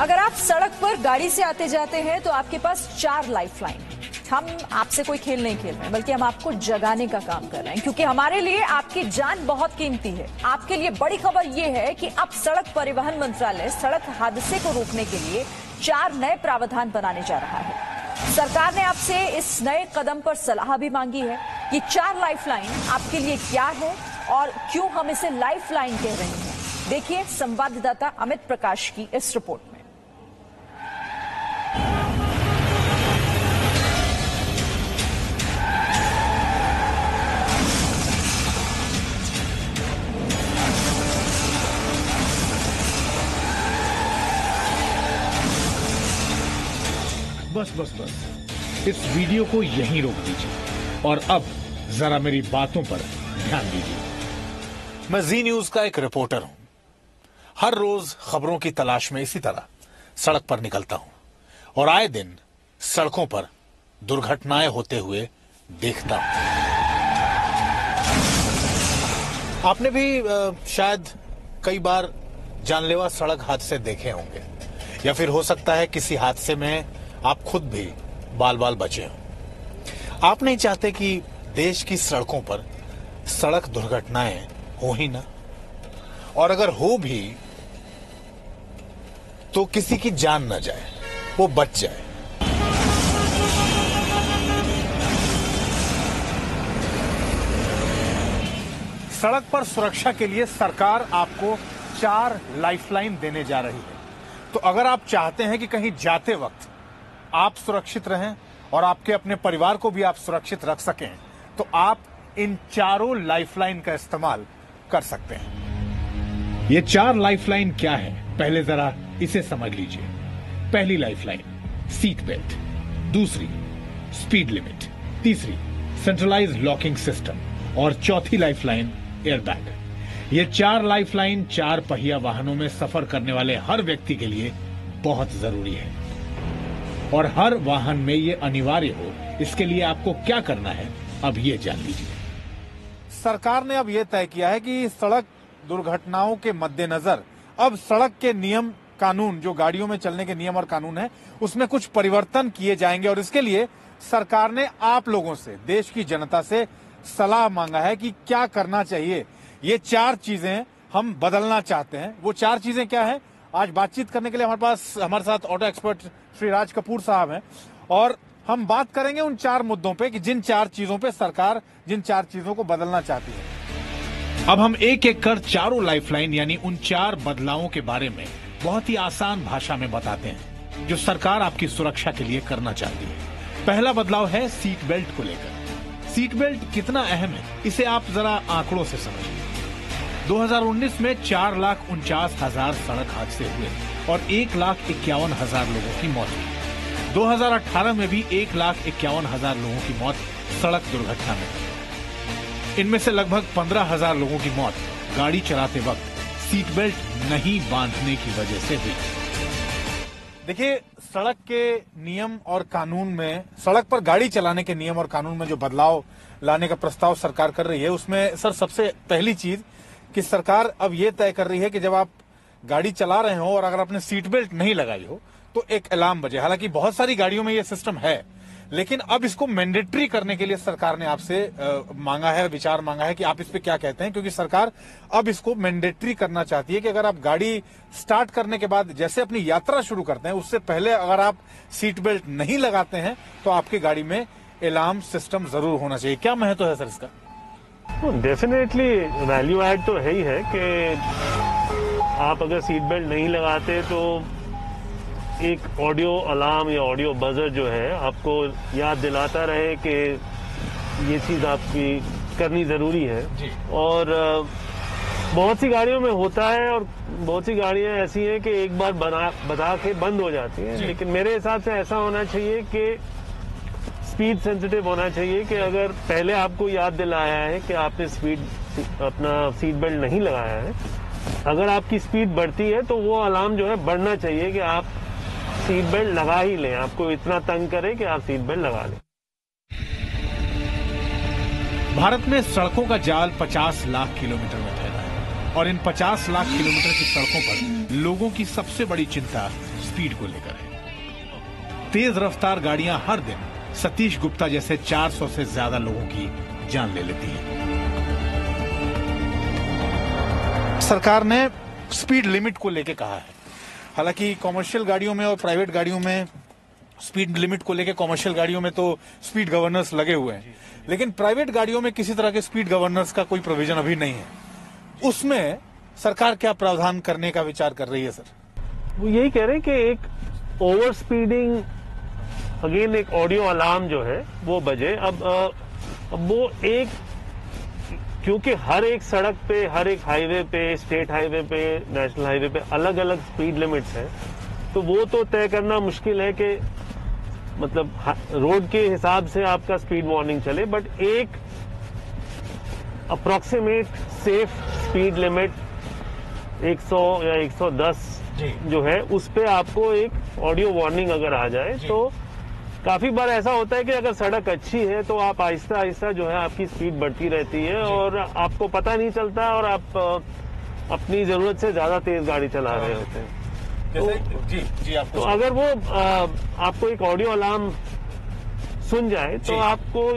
अगर आप सड़क पर गाड़ी से आते जाते हैं तो आपके पास 4 लाइफलाइन है। हम आपसे कोई खेल नहीं खेल रहे हैं, बल्कि हम आपको जगाने का काम कर रहे हैं, क्योंकि हमारे लिए आपकी जान बहुत कीमती है। आपके लिए बड़ी खबर यह है कि अब सड़क परिवहन मंत्रालय सड़क हादसे को रोकने के लिए 4 नए प्रावधान बनाने जा रहा है। सरकार ने आपसे इस नए कदम पर सलाह भी मांगी है। ये 4 लाइफलाइन आपके लिए क्या है और क्यों हम इसे लाइफलाइन कह रहे हैं, देखिए संवाददाता अमित प्रकाश की इस रिपोर्ट में। बस इस वीडियो को यहीं रोक दीजिए और अब जरा मेरी बातों पर ध्यान दीजिए। मैं जी न्यूज का एक रिपोर्टर हूं। हर रोज खबरों की तलाश में इसी तरह सड़क पर निकलता हूं और आए दिन सड़कों पर दुर्घटनाएं होते हुए देखता हूं। आपने भी शायद कई बार जानलेवा सड़क हादसे देखे होंगे, या फिर हो सकता है किसी हादसे में आप खुद भी बाल बाल बचे हो। आप नहीं चाहते कि देश की सड़कों पर सड़क दुर्घटनाएं हो ही ना, और अगर हो भी तो किसी की जान न जाए, वो बच जाए। सड़क पर सुरक्षा के लिए सरकार आपको 4 लाइफलाइन देने जा रही है। तो अगर आप चाहते हैं कि कहीं जाते वक्त आप सुरक्षित रहें और आपके अपने परिवार को भी आप सुरक्षित रख सकें, तो आप इन 4 लाइफलाइन का इस्तेमाल कर सकते हैं। ये 4 लाइफलाइन क्या है, पहले जरा इसे समझ लीजिए। पहली लाइफलाइन सीट बेल्ट, दूसरी स्पीड लिमिट, तीसरी सेंट्रलाइज्ड लॉकिंग सिस्टम और चौथी लाइफलाइन एयरबैग। ये 4 लाइफलाइन 4 पहिया वाहनों में सफर करने वाले हर व्यक्ति के लिए बहुत जरूरी है और हर वाहन में ये अनिवार्य हो। इसके लिए आपको क्या करना है, अब ये जान लीजिए। सरकार ने अब यह तय किया है कि सड़क दुर्घटनाओं के मद्देनजर अब सड़क के नियम कानून, जो गाड़ियों में चलने के नियम और कानून है, उसमें कुछ परिवर्तन किए जाएंगे और इसके लिए सरकार ने आप लोगों से, देश की जनता से सलाह मांगा है कि क्या करना चाहिए। ये 4 चीजें हम बदलना चाहते हैं। वो 4 चीजें क्या है, आज बातचीत करने के लिए हमारे साथ ऑटो एक्सपर्ट श्री राज कपूर साहब हैं और हम बात करेंगे उन 4 मुद्दों पे कि जिन 4 चीजों पे सरकार जिन 4 चीजों को बदलना चाहती है। अब हम एक एक कर 4 लाइफलाइन यानी उन 4 बदलावों के बारे में बहुत ही आसान भाषा में बताते हैं जो सरकार आपकी सुरक्षा के लिए करना चाहती है। पहला बदलाव है सीट बेल्ट को लेकर। सीट बेल्ट कितना अहम है, इसे आप जरा आंकड़ों से समझिए। 2019 में 4,49,000 सड़क हादसे हुए और 1,51,000 लोगों की मौत हुई। 2018 में भी 1,51,000 लोगों की मौत सड़क दुर्घटना में हुई। इनमें से लगभग 15,000 लोगों की मौत गाड़ी चलाते वक्त सीट बेल्ट नहीं बांधने की वजह से हुई। देखिए, सड़क के नियम और कानून में, सड़क पर गाड़ी चलाने के नियम और कानून में जो बदलाव लाने का प्रस्ताव सरकार कर रही है, उसमें सर सबसे पहली चीज कि सरकार अब ये तय कर रही है कि जब आप गाड़ी चला रहे हो और अगर आपने सीट बेल्ट नहीं लगाई हो तो एक अलार्म बजे। हालांकि बहुत सारी गाड़ियों में ये सिस्टम है, लेकिन अब इसको मैंडेटरी करने के लिए सरकार ने आपसे मांगा है, विचार मांगा है कि आप इस पे क्या कहते हैं, क्योंकि सरकार अब इसको मैंडेटरी करना चाहती है कि अगर आप गाड़ी स्टार्ट करने के बाद जैसे अपनी यात्रा शुरू करते हैं, उससे पहले अगर आप सीट बेल्ट नहीं लगाते हैं तो आपकी गाड़ी में अलार्म सिस्टम जरूर होना चाहिए। क्या महत्व है सर इसका? डेफिनेटली वैल्यू ऐड तो है ही है कि आप अगर सीट बेल्ट नहीं लगाते तो एक ऑडियो अलार्म या ऑडियो बजर जो है आपको याद दिलाता रहे कि ये चीज आपकी करनी जरूरी है। और बहुत सी गाड़ियों में होता है और बहुत सी गाड़ियां ऐसी हैं कि एक बार बता के बंद हो जाती हैं, लेकिन मेरे हिसाब से ऐसा होना चाहिए कि स्पीड सेंसिटिव होना चाहिए कि अगर पहले आपको याद दिलाया है कि आपने अपना सीट बेल्ट नहीं लगाया है, अगर आपकी स्पीड बढ़ती है तो वो अलार्म जो है बढ़ना चाहिए कि आप सीट बेल्ट लगा ही लें, आपको इतना तंग करे कि आप सीट बेल्ट लगा लें। भारत में सड़कों का जाल 50 लाख किलोमीटर में फैला है और इन 50 लाख किलोमीटर की सड़कों पर लोगों की सबसे बड़ी चिंता स्पीड को लेकर है। तेज रफ्तार गाड़ियां हर दिन सतीश गुप्ता जैसे 400 से ज्यादा लोगों की जान ले लेती हैं। सरकार ने स्पीड लिमिट को लेकर कहा है। हालांकि कॉमर्शियल गाड़ियों में और प्राइवेट गाड़ियों में स्पीड लिमिट को लेकर कॉमर्शियल गाड़ियों में तो स्पीड गवर्नर्स लगे हुए हैं, लेकिन प्राइवेट गाड़ियों में किसी तरह के स्पीड गवर्नर्स का कोई प्रोविजन अभी नहीं है। उसमें सरकार क्या प्रावधान करने का विचार कर रही है सर? वो यही कह रहे हैं कि एक ओवर स्पीडिंग, अगेन एक ऑडियो अलार्म जो है वो बजे। अब वो एक, क्योंकि हर एक सड़क पे, हर एक हाईवे पे, स्टेट हाईवे पे, नेशनल हाईवे पे अलग अलग स्पीड लिमिट्स है, तो वो तो तय करना मुश्किल है कि मतलब रोड के हिसाब से आपका स्पीड वार्निंग चले, बट एक अप्रोक्सीमेट सेफ स्पीड लिमिट 100 या 110 जो है उस पे आपको एक ऑडियो वार्निंग अगर आ जाए तो काफी बार ऐसा होता है कि अगर सड़क अच्छी है तो आप आहिस्ता आहिस्ता जो है आपकी स्पीड बढ़ती रहती है और आपको पता नहीं चलता और आप अपनी जरूरत से ज्यादा तेज गाड़ी चला रहे होते हैं। जी आपको तो अगर वो आपको एक ऑडियो अलार्म सुन जाए तो आपको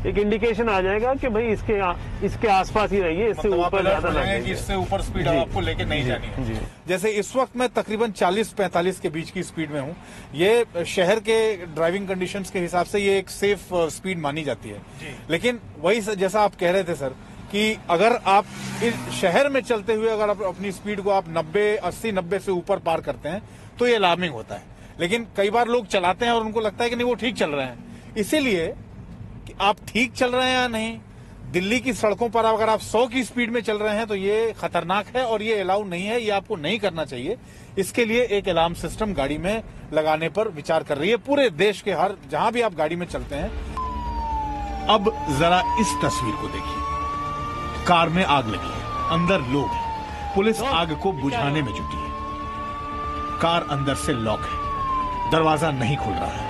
एक इंडिकेशन आ जाएगा कि भाई इसके आसपास ही रहिए, इससे ऊपर ज्यादा ना जाइए, इससे ऊपर स्पीड आपको लेके नहीं जानी है। जैसे इस वक्त मैं तकरीबन 40-45 के बीच की स्पीड में हूँ। ये शहर के ड्राइविंग कंडीशंस के हिसाब से ये एक सेफ स्पीड मानी जाती है, लेकिन वही जैसा आप कह रहे थे सर कि अगर आप इस शहर में चलते हुए अगर आप अपनी स्पीड को आप 80-90 से ऊपर पार करते हैं तो ये अलार्मिंग होता है। लेकिन कई बार लोग चलाते हैं और उनको लगता है कि नहीं वो ठीक चल रहे हैं, इसीलिए कि आप ठीक चल रहे हैं या नहीं। दिल्ली की सड़कों पर अगर आप 100 की स्पीड में चल रहे हैं तो ये खतरनाक है और ये अलाउ नहीं है, ये आपको नहीं करना चाहिए। इसके लिए एक अलार्म सिस्टम गाड़ी में लगाने पर विचार कर रही है पूरे देश के हर जहां भी आप गाड़ी में चलते हैं। अब जरा इस तस्वीर को देखिए। कार में आग लगी है, अंदर लोग हैं, पुलिस आग को बुझाने में जुटी है। कार अंदर से लॉक है, दरवाजा नहीं खुल रहा है।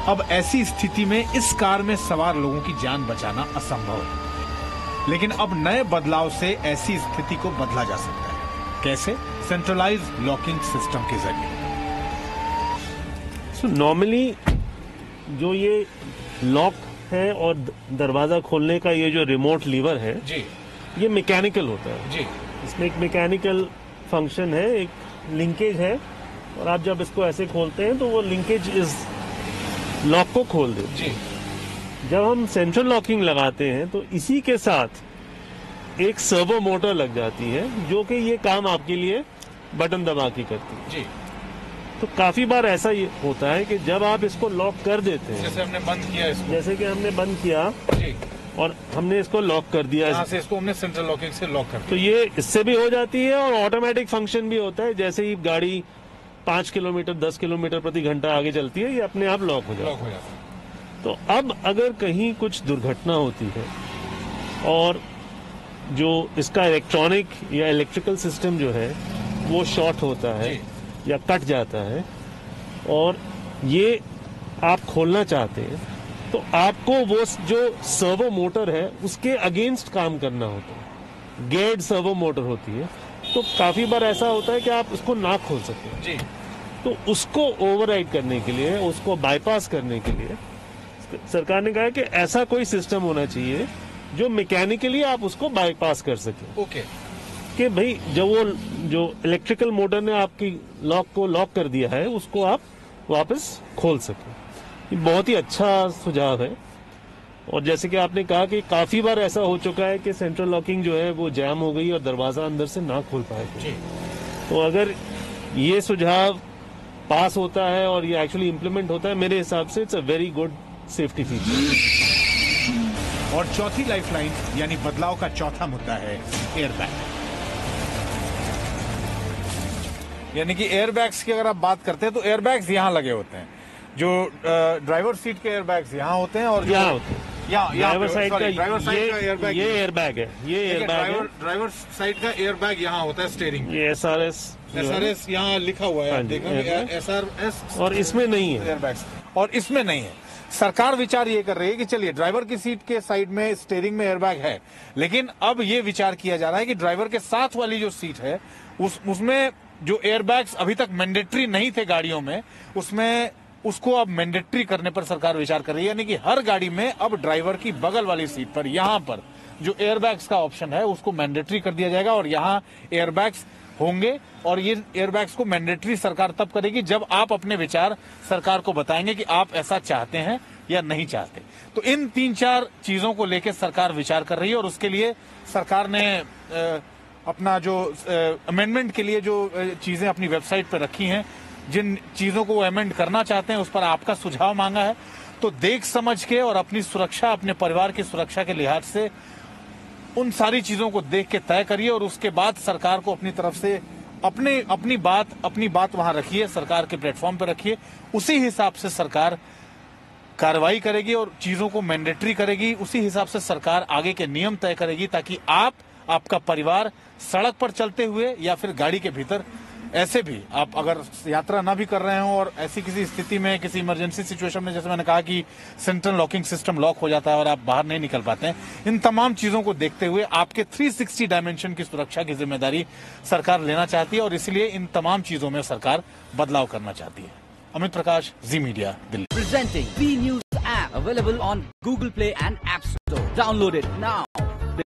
अब ऐसी स्थिति में इस कार में सवार लोगों की जान बचाना असंभव है, लेकिन अब नए बदलाव से ऐसी स्थिति को बदला जा सकता है। कैसे? सेंट्रलाइज्ड लॉकिंग सिस्टम के जरिए। नॉर्मली जो ये लॉक है और दरवाजा खोलने का ये जो रिमोट लीवर है ये मैकेनिकल होता है जी। इसमें एक मैकेनिकल फंक्शन है, एक लिंकेज है, और आप जब इसको ऐसे खोलते हैं तो वो लिंकेज इस लॉक को खोल देते हैं। जब हम सेंट्रल लॉकिंग लगाते हैं तो इसी के साथ एक सर्वो मोटर लग जाती है जो कि ये काम आपके लिए बटन दबा के करती है जी। तो काफी बार ऐसा ये होता है कि जब आप इसको लॉक कर देते हैं, जैसे हमने बंद किया इसको, जैसे कि हमने बंद किया जी, और हमने इसको लॉक कर दिया, यहाँ से इसको हमने सेंट्रल लॉकिंग से लॉक कर दिया, तो ये इससे भी हो जाती है और ऑटोमेटिक फंक्शन भी होता है। जैसे ही गाड़ी 5 किलोमीटर 10 किलोमीटर प्रति घंटा आगे चलती है ये अपने आप लॉक हो जाता है। तो अब अगर कहीं कुछ दुर्घटना होती है और जो इसका इलेक्ट्रॉनिक या इलेक्ट्रिकल सिस्टम जो है वो शॉर्ट होता है या कट जाता है और ये आप खोलना चाहते हैं तो आपको वो जो सर्वो मोटर है उसके अगेंस्ट काम करना होता है। गेयर्ड सर्वो मोटर होती है, तो काफी बार ऐसा होता है कि आप उसको ना खोल सकते जी। तो उसको ओवरराइड करने के लिए, उसको बाईपास करने के लिए सरकार ने कहा है कि ऐसा कोई सिस्टम होना चाहिए जो मैकेनिकली आप उसको बाईपास कर सके। ओके, कि भाई जब वो जो इलेक्ट्रिकल मोटर ने आपकी लॉक को लॉक कर दिया है उसको आप वापस खोल सके। ये बहुत ही अच्छा सुझाव है। और जैसे कि आपने कहा कि काफी बार ऐसा हो चुका है कि सेंट्रल लॉकिंग जो है वो जैम हो गई और दरवाजा अंदर से ना खोल पाए। तो अगर ये सुझाव पास होता है और ये एक्चुअली इम्प्लीमेंट होता है, मेरे हिसाब से it's a very good safety feature. और चौथी लाइफलाइन यानी बदलाव का चौथा मुद्दा है एयरबैग। यानी कि एयरबैग्स की अगर आप बात करते हैं तो एयरबैग्स यहाँ लगे होते हैं। जो ड्राइवर सीट के एयरबैग्स यहाँ होते हैं और यहाँ होते हैं। ड्राइवर साइड का एयरबैग, ये एयरबैग है, ये एयरबैग है। ड्राइवर साइड का एयरबैग यहाँ होता है स्टीयरिंग। ये SRS यहाँ लिखा हुआ है, SRS, और इसमें नहीं है एयरबैग्स, और इसमें नहीं है। सरकार विचार ये कर रही है कि चलिए ड्राइवर की सीट के साइड में स्टीयरिंग में एयरबैग है, लेकिन अब ये विचार किया जा रहा है कि ड्राइवर के साथ वाली जो सीट है उसमें जो एयरबैग्स अभी तक मैंडेटरी नहीं थे गाड़ियों में, उसमें उसको अब मैंडेटरी करने पर सरकार विचार कर रही है। यानी कि हर गाड़ी में अब ड्राइवर की बगल वाली सीट पर यहां पर जो एयरबैग्स का ऑप्शन है उसको मैंडेटरी कर दिया जाएगा और यहां एयरबैग्स होंगे। और ये एयरबैग्स को मैंडेटरी सरकार तब करेगी जब आप अपने विचार सरकार को बताएंगे कि आप ऐसा चाहते हैं या नहीं चाहते। तो इन 3-4 चीजों को लेकर सरकार विचार कर रही है और उसके लिए सरकार ने अपना जो अमेंडमेंट के लिए जो चीजें अपनी वेबसाइट पर रखी हैं, जिन चीजों को वो अमेंड करना चाहते हैं उस पर आपका सुझाव मांगा है। तो देख समझ के और अपनी सुरक्षा, अपने परिवार की सुरक्षा के लिहाज से उन सारी चीजों को देख के तय करिए और उसके बाद सरकार को अपनी तरफ से अपनी बात वहां रखिए, सरकार के प्लेटफॉर्म पर रखिए। उसी हिसाब से सरकार कार्रवाई करेगी और चीजों को मैंडेटरी करेगी। उसी हिसाब से सरकार आगे के नियम तय करेगी ताकि आपका परिवार सड़क पर चलते हुए या फिर गाड़ी के भीतर, ऐसे भी आप अगर यात्रा ना भी कर रहे हो और ऐसी किसी स्थिति में, किसी इमरजेंसी सिचुएशन में, जैसे मैंने कहा कि सेंट्रल लॉकिंग सिस्टम लॉक हो जाता है और आप बाहर नहीं निकल पाते हैं, इन तमाम चीजों को देखते हुए आपके 360 डायमेंशन की सुरक्षा की जिम्मेदारी सरकार लेना चाहती है और इसलिए इन तमाम चीजों में सरकार बदलाव करना चाहती है। Amit Prakash, Zee Media, Delhi. Presenting B News app available on Google Play and App Store. Download it now.